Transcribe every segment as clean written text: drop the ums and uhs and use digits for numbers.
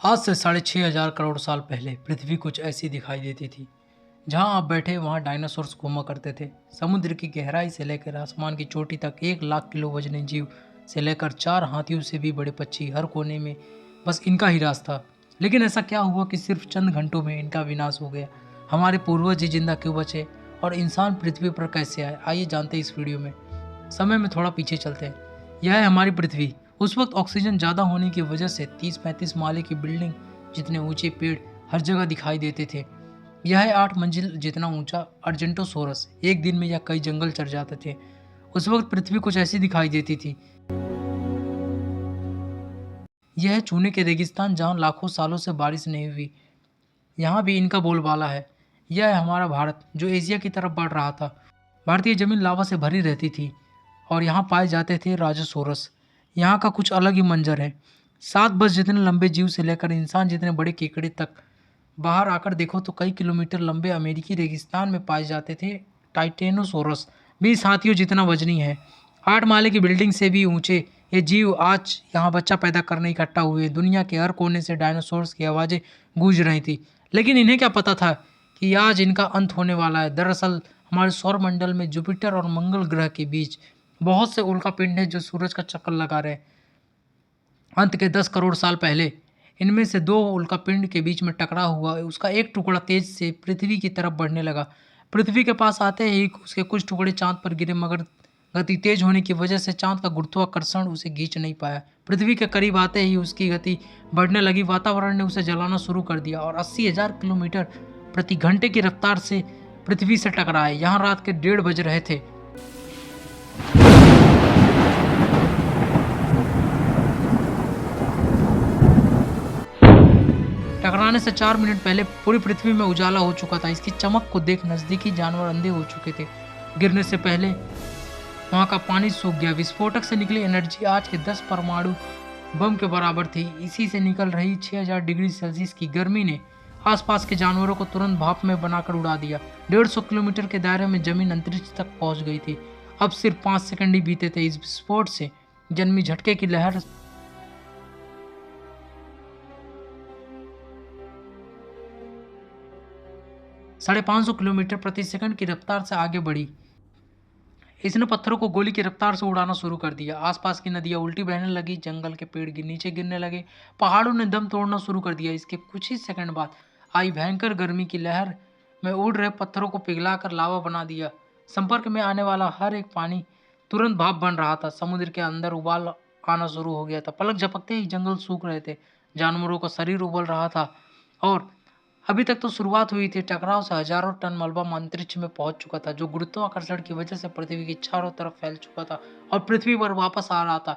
आज से 6,500 करोड़ साल पहले पृथ्वी कुछ ऐसी दिखाई देती थी। जहां आप बैठे वहां डायनासोर्स घूमा करते थे। समुद्र की गहराई से लेकर आसमान की चोटी तक 1 लाख किलो वजनी जीव से लेकर 4 हाथियों से भी बड़े पक्षी हर कोने में बस इनका ही राज था। लेकिन ऐसा क्या हुआ कि सिर्फ चंद घंटों में इनका विनाश हो गया? हमारे पूर्वज ही जिंदा क्यों बचे और इंसान पृथ्वी पर कैसे आए? आइए जानते हैं इस वीडियो में। समय में थोड़ा पीछे चलते हैं। यह है हमारी पृथ्वी। उस वक्त ऑक्सीजन ज़्यादा होने की वजह से 30-35 माले की बिल्डिंग जितने ऊंचे पेड़ हर जगह दिखाई देते थे। यह है 8 मंजिल जितना ऊंचा अर्जेंटोसोरस। एक दिन में यह कई जंगल चढ़ जाते थे। उस वक्त पृथ्वी कुछ ऐसी दिखाई देती थी। यह है चूने के रेगिस्तान जहाँ लाखों सालों से बारिश नहीं हुई। यहाँ भी इनका बोलबाला है। यह है हमारा भारत जो एशिया की तरफ बढ़ रहा था। भारतीय जमीन लावा से भरी रहती थी और यहाँ पाए जाते थे राजोसोरस। यहाँ का कुछ अलग ही मंजर है। 7 बस जितने लंबे जीव से लेकर इंसान जितने बड़े केकड़े तक। बाहर आकर देखो तो कई किलोमीटर लंबे अमेरिकी रेगिस्तान में पाए जाते थे टाइटेनोसोरस। 20 हाथियों जितना वजनी है। 8 माले की बिल्डिंग से भी ऊंचे ये जीव आज यहाँ बच्चा पैदा करने इकट्ठा हुए। दुनिया के हर कोने से डायनासोर्स की आवाज़ें गूंज रही थी। लेकिन इन्हें क्या पता था कि आज इनका अंत होने वाला है। दरअसल हमारे सौरमंडल में जुपिटर और मंगल ग्रह के बीच बहुत से उल्का पिंड हैं जो सूरज का चक्कर लगा रहे। अंत के 10 करोड़ साल पहले इनमें से 2 उल्का पिंड के बीच में टकराव हुआ। उसका एक टुकड़ा तेज से पृथ्वी की तरफ बढ़ने लगा। पृथ्वी के पास आते ही उसके कुछ टुकड़े चांद पर गिरे, मगर गति तेज होने की वजह से चांद का गुरुत्वाकर्षण उसे खींच नहीं पाया। पृथ्वी के करीब आते ही उसकी गति बढ़ने लगी। वातावरण ने उसे जलाना शुरू कर दिया और 80,000 किलोमीटर प्रति घंटे की रफ्तार से पृथ्वी से टकराए। यहाँ रात के 1:30 बज रहे थे। टकराने से 4 मिनट पहले पूरी पृथ्वी में उजाला हो चुका था। इसकी चमक को देख नजदीकी जानवर अंधे हो चुके थे। गिरने से पहले वहां का पानी सूख गया। विस्फोटक से निकली एनर्जी आज के 10 परमाणु बम के बराबर थी। इसी से निकल रही 6,000 डिग्री सेल्सियस की गर्मी ने आसपास के जानवरों को तुरंत भाप में बनाकर उड़ा दिया। 150 किलोमीटर के दायरे में जमीन अंतरिक्ष तक पहुंच गई थी। अब सिर्फ 5 सेकंड ही बीते थे। इस विस्फोट से जन्मी झटके की लहर 550 किलोमीटर प्रति सेकंड की रफ्तार से आगे बढ़ी। इसने पत्थरों को गोली की रफ्तार से उड़ाना शुरू कर दिया। आसपास की नदियां उल्टी बहने लगी। जंगल के पेड़ नीचे गिरने लगे। पहाड़ों ने दम तोड़ना शुरू कर दिया। इसके कुछ ही सेकंड बाद आई भयंकर गर्मी की लहर में उड़ रहे पत्थरों को पिघलाकर लावा बना दिया। संपर्क में आने वाला हर एक पानी तुरंत भाप बन रहा था। समुद्र के अंदर उबाल आना शुरू हो गया था। पलक झपकते ही जंगल सूख रहे थे। जानवरों का शरीर उबल रहा था और अभी तक तो शुरुआत हुई थी। टकराव से हजारों टन मलबा अंतरिक्ष में पहुंच चुका था, जो गुरुत्वाकर्षण की वजह से पृथ्वी के चारों तरफ फैल चुका था और पृथ्वी पर वापस आ रहा था।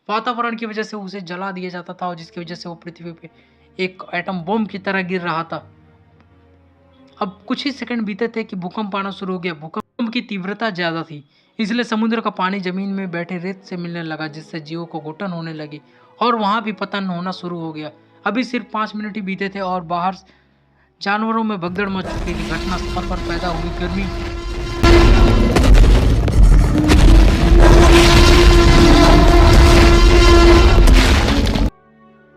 वातावरण की वजह से उसे जला दिया जाता था और जिसकी वजह से वो पृथ्वी पे एक एटम बम की तरह गिर रहा था। अब कुछ ही सेकंड बीते थे कि भूकंप आना शुरू हो गया। भूकंप की तीव्रता ज्यादा थी, इसलिए समुद्र का पानी जमीन में बैठे रेत से मिलने लगा, जिससे जीवों को घुटन होने लगी और वहां भी पतन होना शुरू हो गया। अभी सिर्फ 5 मिनट ही बीते थे और बाहर जानवरों में भगदड़ मच चुकी थी। घटना स्थल पर पैदा हुई गर्मी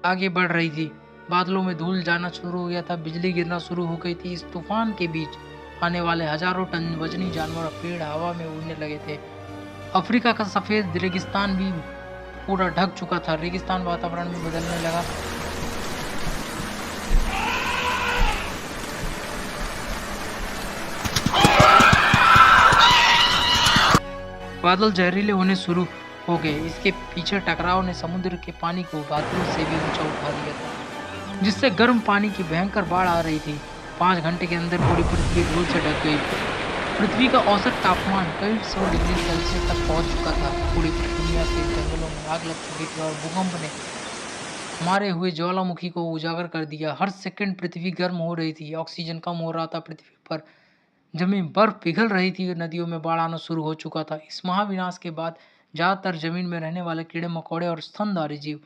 आगे बढ़ रही थी। बादलों में धूल जाना शुरू हो गया था। बिजली गिरना शुरू हो गई थी। इस तूफान के बीच आने वाले हजारों टन वजनी जानवर पेड़ हवा में उड़ने लगे थे। अफ्रीका का सफेद रेगिस्तान भी पूरा ढक चुका था। रेगिस्तान वातावरण में बदलने लगा। बादल जहरीले होने शुरू हो गए। इसके पीछे टकराव ने समुद्र के पानी को बादलों से भी ऊंचा उठा दिया था, जिससे गर्म पानी की भयंकर बाढ़ आ रही थी। 5 घंटे के अंदर पूरी पृथ्वी धूल से ढक गई। पृथ्वी का औसत तापमान कई 100 डिग्री सेल्सियस तक पहुंच चुका था। पूरी दुनिया के जंगलों में आग लग चुकी थी और भूकंप ने मारे हुए ज्वालामुखी को उजागर कर दिया। हर सेकंड पृथ्वी गर्म हो रही थी। ऑक्सीजन कम हो रहा था। पृथ्वी पर जमीन बर्फ पिघल रही थी। नदियों में बाढ़ आना शुरू हो चुका था। इस महाविनाश के बाद ज्यादातर जमीन में रहने वाले कीड़े मकोड़े और स्तनधारी जीव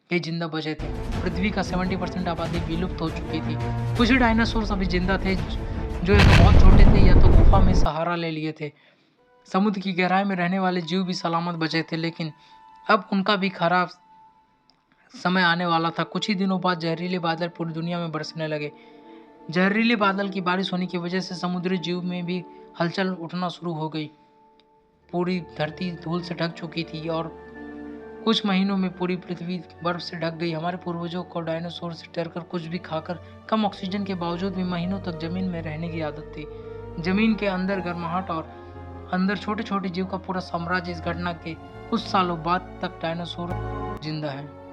ये जिंदा बचे थे। पृथ्वी का 70% आबादी विलुप्त हो चुकी थी। कुछ ही डायनासोर अभी जिंदा थे, जो या तो बहुत छोटे थे या तो गुफा में सहारा ले लिए थे। समुद्र की गहराई में रहने वाले जीव भी सलामत बचे थे, लेकिन अब उनका भी खराब समय आने वाला था। कुछ ही दिनों बाद जहरीले बादल पूरी दुनिया में बरसने लगे। जहरीले बादल की बारिश होने की वजह से समुद्री जीव में भी हलचल उठना शुरू हो गई। पूरी धरती धूल से ढक चुकी थी और कुछ महीनों में पूरी पृथ्वी बर्फ से ढक गई। हमारे पूर्वजों को डायनासोर से डरकर कुछ भी खाकर कम ऑक्सीजन के बावजूद भी महीनों तक जमीन में रहने की आदत थी। जमीन के अंदर गर्माहट और अंदर छोटे छोटे जीव का पूरा साम्राज्य। इस घटना के कुछ सालों बाद तक डायनासोर जिंदा है।